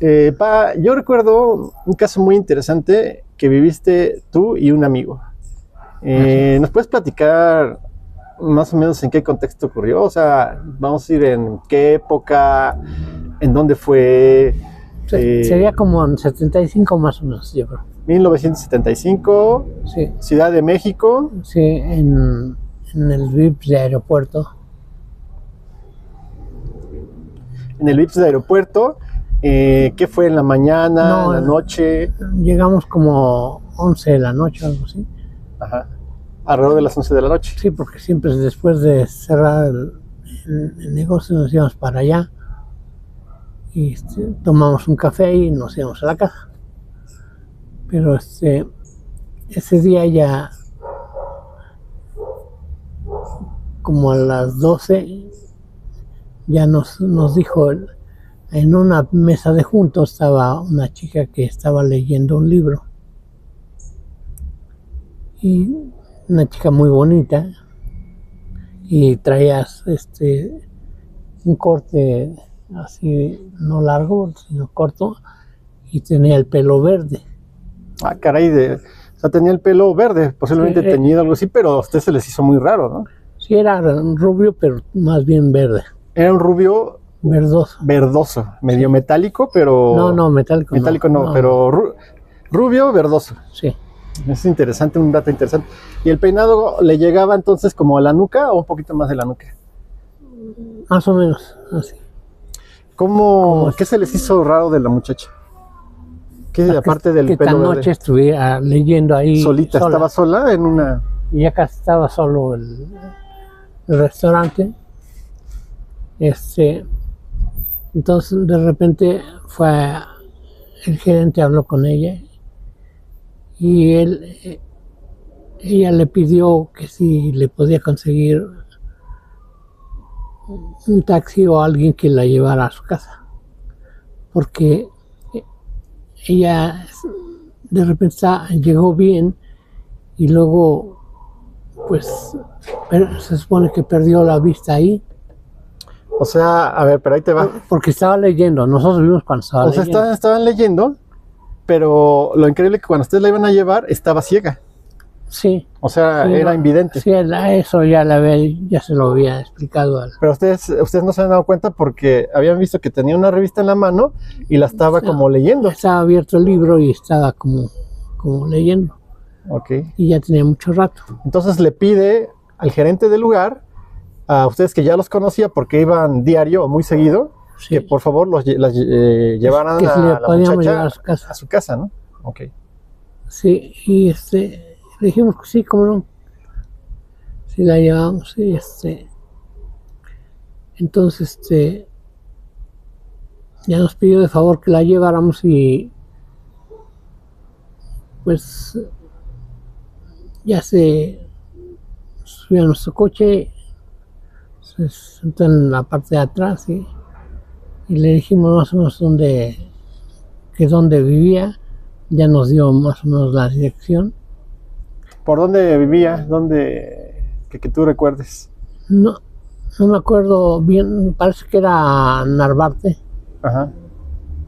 Yo recuerdo un caso muy interesante que viviste tú y un amigo. ¿Nos puedes platicar más o menos en qué contexto ocurrió? O sea, vamos a ir en qué época, en dónde fue. Sería como en 75 más o menos, yo creo. 1975, Sí, Ciudad de México. sí, en el VIPS de aeropuerto. En el VIPS de aeropuerto. ¿Qué fue en la mañana, No, en la noche? Llegamos como 11 de la noche o algo así. Ajá. Alrededor de las 11 de la noche. Sí, porque siempre después de cerrar el negocio nos íbamos para allá y tomamos un café y nos íbamos a la casa. Pero ese día ya como a las 12 ya nos dijo, en una mesa de juntos estaba una chica que estaba leyendo un libro y una chica muy bonita y traía un corte así, no largo, sino corto, y tenía el pelo verde. Ah, caray, o sea, tenía el pelo verde, posiblemente Sí, teñido, algo así, pero a usted se les hizo muy raro, ¿no? Sí, era rubio, pero más bien verde. Era un rubio Verdoso. verdoso, medio metálico, pero... No, metálico no. Metálico no, pero rubio verdoso. Sí. Es interesante, un dato interesante. ¿Y el peinado le llegaba entonces como a la nuca o un poquito más de la nuca? Más o menos, así. ¿Qué se les hizo raro de la muchacha? ¿Qué, aparte del que pelo esta verde? noche estuviera leyendo ahí Solita, sola. estaba sola en una... Y ya casi estaba solo el restaurante. Entonces de repente el gerente habló con ella y ella le pidió que si le podía conseguir un taxi o alguien que la llevara a su casa, porque ella de repente llegó bien y luego pues se supone que perdió la vista ahí. O sea, a ver, pero ahí te va. Porque estaba leyendo, nosotros vimos cuando estaba leyendo. O sea, estaban leyendo, pero lo increíble es que cuando ustedes la iban a llevar, estaba ciega. Sí. O sea, sí, era invidente. Sí, eso ya se lo había explicado. Pero ustedes no se han dado cuenta porque habían visto que tenía una revista en la mano y la estaba como leyendo. Estaba abierto el libro y estaba como leyendo. Ok. Y ya tenía mucho rato. Entonces le pide al gerente del lugar, a ustedes que ya los conocía porque iban diario o muy seguido, sí, que por favor las llevaran que a la muchacha a su casa, ¿no? Ok. Sí, y le dijimos que sí, cómo no. Sí, la llevamos y entonces ya nos pidió de favor que la lleváramos y pues ya se subió a nuestro coche, se sentó en la parte de atrás y le dijimos más o menos dónde vivía. Ya nos dio más o menos la dirección. ¿Por dónde vivía? Que tú recuerdes? No me acuerdo bien, parece que era Narvarte. Ajá.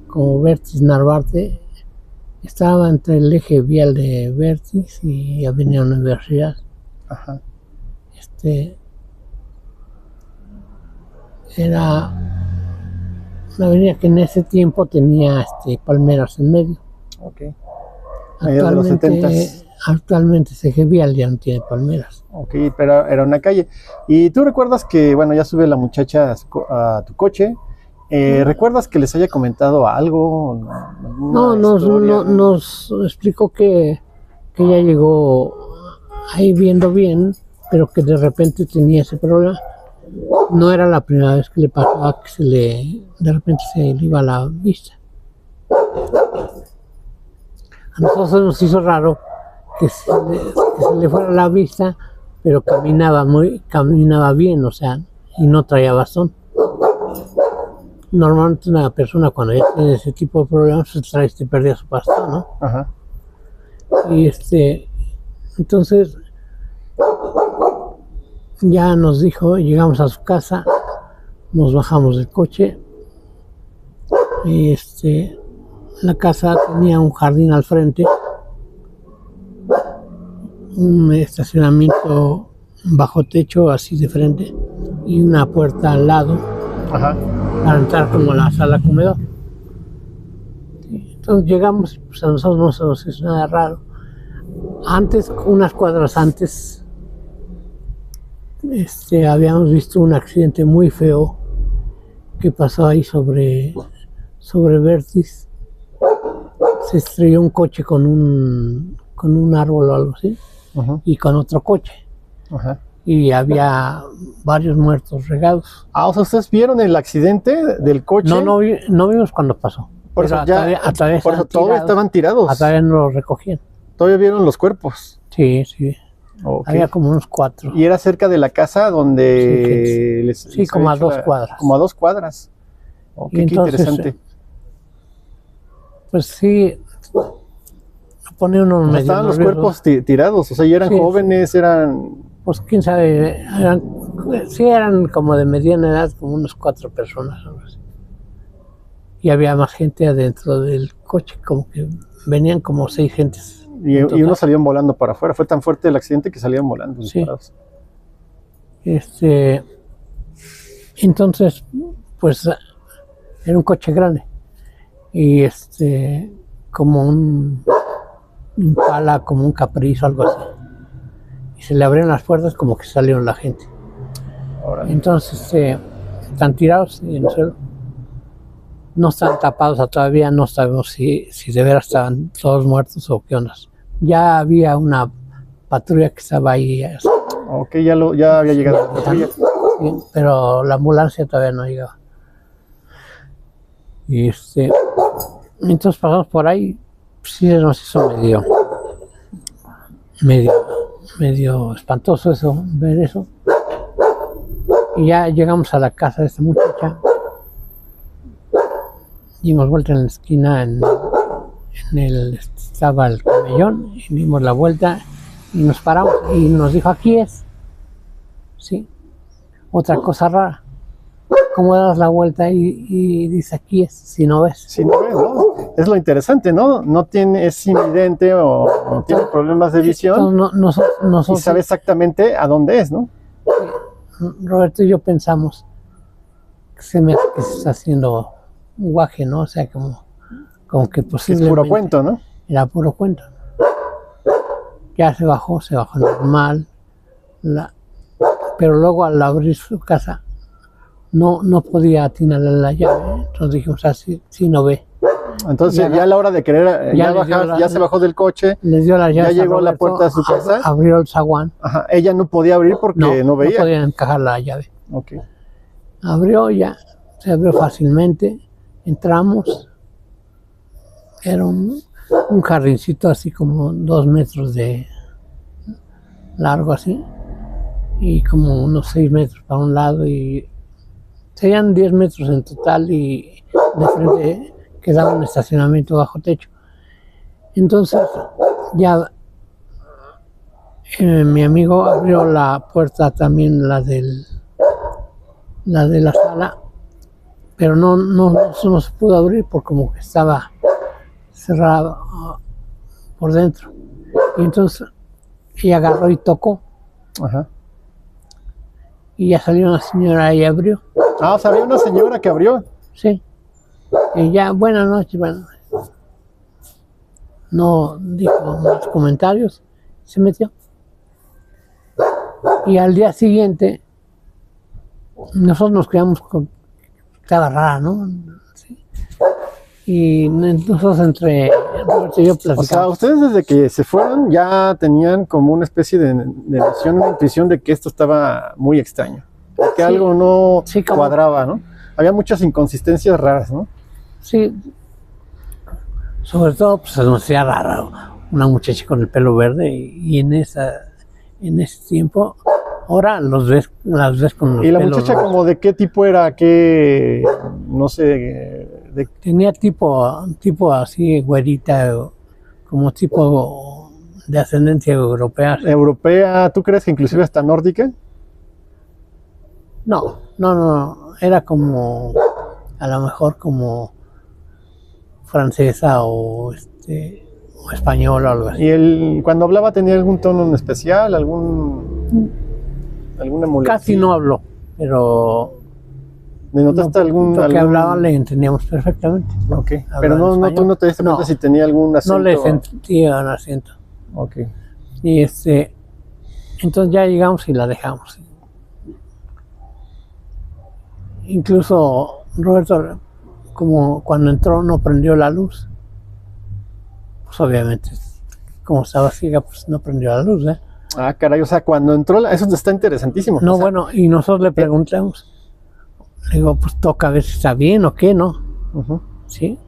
Como Vertis Narvarte. Estaba entre el eje vial de Vertis y Avenida Universidad. Ajá. Era una avenida que en ese tiempo tenía palmeras en medio. Ok. Allá de los 70s. Actualmente ese eje vial ya no tiene palmeras. Ok, pero era una calle. ¿Y tú recuerdas que, bueno, ya sube la muchacha a tu coche? ¿Recuerdas que les haya comentado algo? No, nos explicó que ella llegó ahí viendo bien, pero que de repente tenía ese problema. No era la primera vez que le pasaba que de repente se le iba la vista. A nosotros nos hizo raro que se le fuera la vista, pero caminaba bien, o sea, y no traía bastón. Normalmente una persona cuando ya tiene ese tipo de problemas se pierde su bastón, ¿no? Ajá. Y entonces ya nos dijo, llegamos a su casa, nos bajamos del coche y la casa tenía un jardín al frente, un estacionamiento bajo techo así de frente y una puerta al lado. Ajá. Para entrar como a la sala comedor. Entonces llegamos, pues a nosotros no se nos hizo nada raro. Antes, unas cuadras antes, habíamos visto un accidente muy feo que pasó ahí sobre Vértiz. Se estrelló un coche con un árbol o algo así, y con otro coche. Ajá. Y había varios muertos regados. Ah, o sea, ¿ustedes vieron el accidente del coche? No vimos cuando pasó. Por eso, todavía estaban tirados. Todavía no los recogían. Todavía vieron los cuerpos. Sí, sí. Okay. Había como unos 4. ¿Y era cerca de la casa donde sí, como a 2 cuadras. Como a 2 cuadras. Oh, qué interesante. Pues sí, pone uno medio estaban nervioso. Los cuerpos tirados, o sea, ¿y eran jóvenes? Eran... Pues quién sabe, eran como de mediana edad, como unas 4 personas. Y había más gente adentro del coche, como que venían como 6 gentes. Y unos salían volando para afuera. Fue tan fuerte el accidente que salían volando. Sí. Disparados. Entonces, pues, era un coche grande. Y como un Impala, como un Caprizo, algo así. Y se le abrieron las puertas como que salieron la gente. Ahora. Entonces, están tirados en el suelo. No están tapados, todavía no sabemos si de veras estaban todos muertos o qué ondas. Ya había una patrulla que estaba ahí. Ok, ya había llegado la patrulla. Sí, pero la ambulancia todavía no llegaba. Y entonces pasamos por ahí, sí nos hizo medio espantoso eso, ver eso. Y ya llegamos a la casa de esta muchacha. Dimos vuelta en la esquina, estaba el camellón, y dimos la vuelta y nos paramos y nos dijo, aquí es. Sí. Otra cosa rara. ¿Cómo das la vuelta y dice aquí es, si no ves? Si no ves, ¿no? Es lo interesante, ¿no? No es invidente o no tiene problemas de visión. Nosotros, y sabe exactamente a dónde es, ¿no? Roberto y yo pensamos que se está haciendo un guaje, ¿no? O sea, como que posiblemente... Es puro cuento, ¿no? Era puro cuento. Ya se bajó normal. Pero luego al abrir su casa no podía atinarle la llave. Entonces dijimos así, sí no ve. Entonces ya a la hora de querer bajar, ya se bajó del coche, les dio la llave, ya llegó a la puerta de su casa. Abrió el zaguán. Ajá, ella no podía abrir porque no veía. No podía encajar la llave. Okay. Abrió ya, se abrió fácilmente, entramos. Era un jardincito así como 2 metros de largo así, y como unos 6 metros para un lado, y serían 10 metros en total, y de frente quedaba un estacionamiento bajo techo. Entonces ya mi amigo abrió la puerta también, la de la sala, pero no se pudo abrir porque como que estaba cerrada por dentro. Y entonces ella agarró y tocó. Ajá. Y ya salió una señora y abrió. Ah, o sea, había una señora que abrió. Sí. Y ya, buenas noches, no dijo más comentarios, se metió. Y al día siguiente, nosotros nos quedamos con... Estaba rara, ¿no? Sí. Y nosotros entre Roberto y yo platicamos. O sea, ustedes desde que se fueron ya tenían como una especie de noción, una intuición de que esto estaba muy extraño. Que algo no cuadraba, ¿no? Había muchas inconsistencias raras, ¿no? Sí. Sobre todo, pues se nos hacía raro una muchacha con el pelo verde y en ese tiempo, ahora las ves con los pelos. ¿Y la muchacha rojos? ¿Como de qué tipo era? ¿Qué, no sé, Tenía tipo así, güerita, como tipo de ascendencia europea. ¿Europea? ¿Tú crees que inclusive hasta nórdica? No, era como, a lo mejor como, francesa o española o algo así. ¿Y él, cuando hablaba, tenía algún tono en especial, alguna molestia? Casi no habló, pero ¿Le notaste lo que hablaba le entendíamos perfectamente. Ok, pero tú no te diste cuenta si tenía algún acento. No le sentía un acento. Ok. Y entonces ya llegamos y la dejamos. Incluso Roberto, como cuando entró no prendió la luz, pues obviamente, como estaba ciega, pues no prendió la luz, ¿eh? Ah, caray, o sea, cuando entró, eso está interesantísimo. No, o sea, bueno, y nosotros le preguntamos, le digo, pues toca ver si está bien o qué, ¿no? ¿Sí?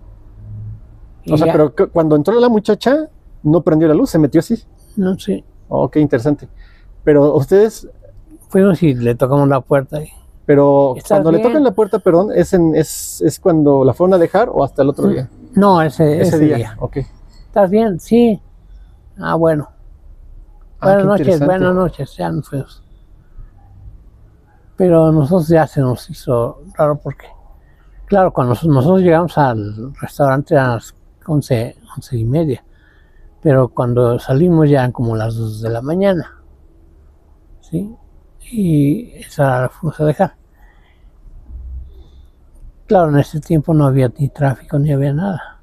O sea, pero cuando entró la muchacha, no prendió la luz, se metió así. No sé. Oh, qué interesante. Pero ustedes... Fuimos y le tocamos la puerta. Pero cuando le tocan la puerta, perdón, ¿es cuando la fueron a dejar o hasta el otro día? No, ese día. Ok. ¿Estás bien? Sí. Ah, bueno. Buenas noches, ya nos fuimos. Pero nosotros ya se nos hizo raro porque, claro, cuando nosotros llegamos al restaurante eran las 11:30, pero cuando salimos ya eran como las 2 de la mañana, ¿sí? Y esa la fuimos a dejar. Claro, en ese tiempo no había ni tráfico ni había nada.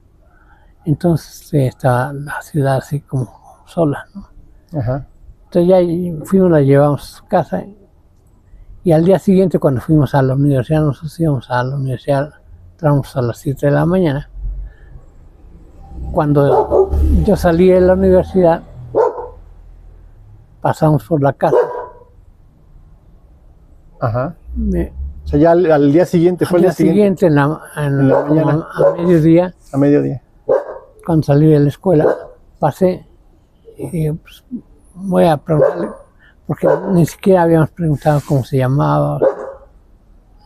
Entonces estaba la ciudad así como sola, ¿no? Ajá. Entonces ya fuimos, la llevamos a su casa y al día siguiente cuando fuimos a la universidad, nosotros íbamos a la universidad, entramos a las 7 de la mañana. Cuando yo salí de la universidad, pasamos por la casa. Ajá. O sea, ya al día siguiente, fue el día siguiente. En la mañana. A mediodía. A mediodía. Cuando salí de la escuela, pasé y dije, pues, voy a preguntarle, porque ni siquiera habíamos preguntado cómo se llamaba,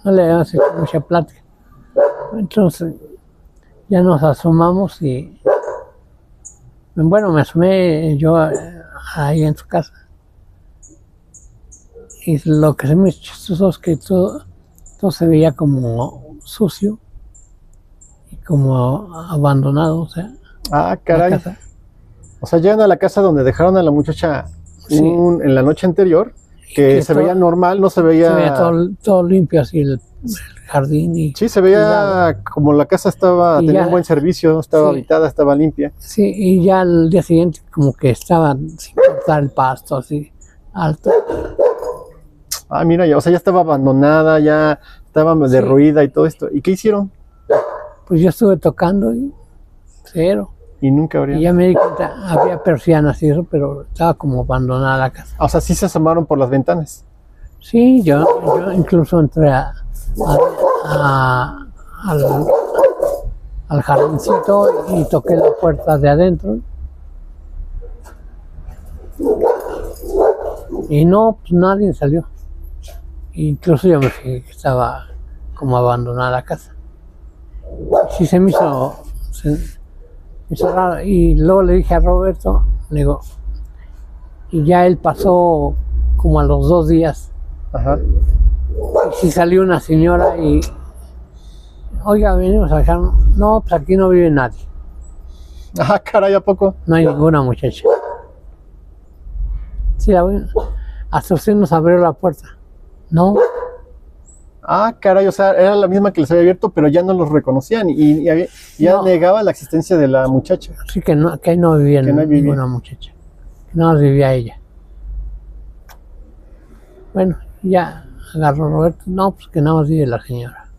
no le habíamos hecho mucha plática. Entonces, ya nos asomamos y, bueno, me asomé yo ahí en su casa. Y lo que se me hizo chistoso es que todo se veía como sucio y como abandonado, o sea. Ah, caray. O sea, llegan a la casa donde dejaron a la muchacha en la noche anterior, que se veía normal, no se veía... Se veía todo limpio, así el jardín. Sí, se veía como la casa tenía un buen servicio, estaba habitada, estaba limpia. Sí, y ya al día siguiente como que estaba sin cortar el pasto, así, alto. Ah, mira, o sea, ya estaba abandonada, ya estaba derruida y todo esto. ¿Y qué hicieron? Pues yo estuve tocando y cero. Y nunca abrieron. Y ya me di cuenta, había persianas y eso, pero estaba como abandonada la casa. O sea, sí se asomaron por las ventanas. Sí, yo incluso entré al jardincito y toqué la puerta de adentro. Y no, pues nadie salió. Incluso yo me fijé que estaba como abandonada la casa. Sí se me hizo raro. Y luego le dije a Roberto, le digo, y ya él pasó como a los 2 días. Ajá. Y sí salió una señora y, oiga, venimos a dejar. No, pues aquí no vive nadie. Ah, caray, ¿a poco? No hay ninguna muchacha. Sí, hasta usted nos abrió la puerta. No. Ah, caray, o sea, era la misma que les había abierto, pero ya no los reconocían y ya negaba la existencia de la muchacha. Sí, que ahí no vivía ninguna muchacha. Que no vivía ella. Bueno, ya agarró Roberto. No, pues que nada más vive la señora.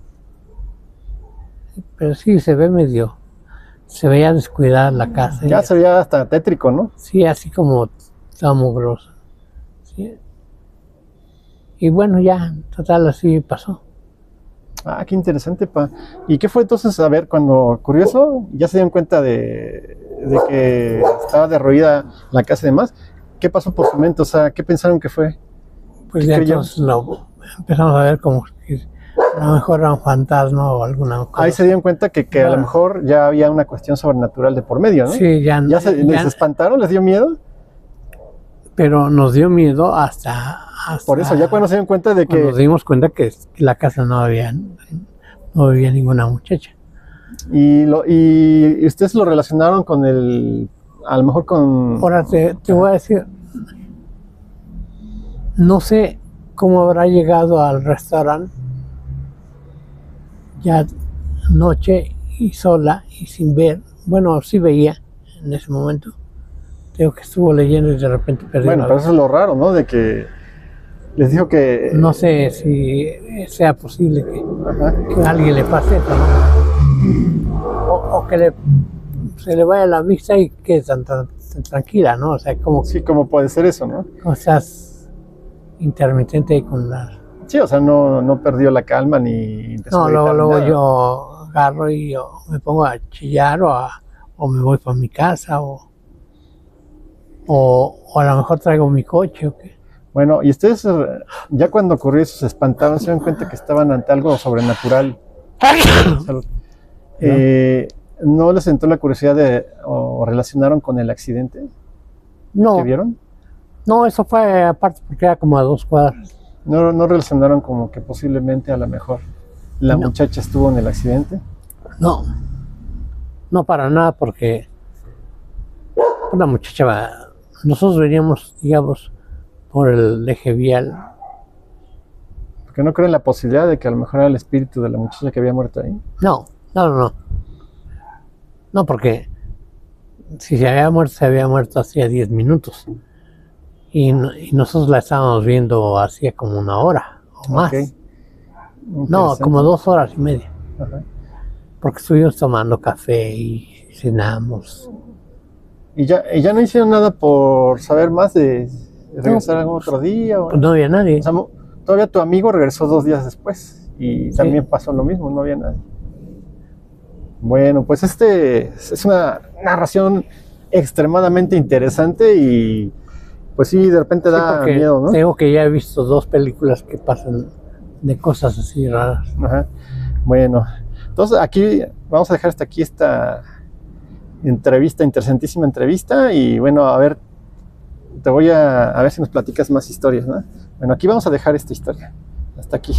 Pero sí, se veía descuidada la casa. Ya se veía hasta tétrico, ¿no? Sí, así como estaba mugroso. Sí. Y bueno, ya, total, así pasó. Ah, qué interesante, pa. ¿Y qué fue entonces, a ver, cuando ocurrió eso, ya se dieron cuenta de que estaba derruida la casa y demás? ¿Qué pasó por su mente? O sea, ¿qué pensaron que fue? Pues ya entonces empezamos a ver como que a lo mejor era un fantasma o alguna cosa. Ahí se dieron cuenta que a lo mejor ya había una cuestión sobrenatural de por medio, ¿no? Sí, ¿Ya se espantaron? ¿Les dio miedo? Pero nos dio miedo hasta por eso, ya cuando se dieron cuenta de que... Nos dimos cuenta que la casa no vivía ninguna muchacha. Y ustedes lo relacionaron con a lo mejor con... Ahora te voy a decir, no sé cómo habrá llegado al restaurante ya noche y sola y sin ver. Bueno, sí veía en ese momento. Creo que estuvo leyendo y de repente perdió Bueno, la pero vista. eso es lo raro, ¿no? De que les dijo que... No sé si sea posible Ajá. que a alguien le pase eso, ¿no? O que se le vaya la vista y que tan tranquila, ¿no? O sea, como Sí, ¿cómo puede ser eso, no? cosas intermitentes con las... Sí, o sea, no perdió la calma ni empezó No, a gritar ni luego nada. yo agarro y yo me pongo a chillar o me voy para mi casa o a lo mejor traigo mi coche o qué. Bueno, y ustedes ya cuando ocurrió eso se espantaron, se dieron cuenta que estaban ante algo sobrenatural. Salud. ¿No les entró la curiosidad o relacionaron con el accidente que No, vieron? no, eso fue aparte porque era como a 2 cuadras. ¿No relacionaron como que posiblemente a lo mejor la No. muchacha estuvo en el accidente? No, no para nada porque una muchacha, nosotros veníamos, digamos, por el eje vial. Porque no creen la posibilidad de que a lo mejor era el espíritu de la muchacha que había muerto ahí. No. No, porque si se había muerto hacía 10 minutos. Y nosotros la estábamos viendo hacía como 1 hora o más. Ok. No, Interesante. como 2 horas y media. Ajá. Porque estuvimos tomando café y cenamos. ¿Y ya no hicieron nada por saber más de regresar algún otro día? Pues no había nadie. O sea, todavía tu amigo regresó 2 días después y también pasó lo mismo, no había nadie. Bueno, pues es una narración extremadamente interesante y pues sí, de repente da porque miedo, ¿no? tengo que ya he visto 2 películas que pasan de cosas así raras. Ajá. Bueno, entonces aquí vamos a dejar hasta aquí esta entrevista, interesantísima entrevista y bueno, a ver, a ver si nos platicas más historias, ¿no? Bueno, aquí vamos a dejar esta historia. Hasta aquí.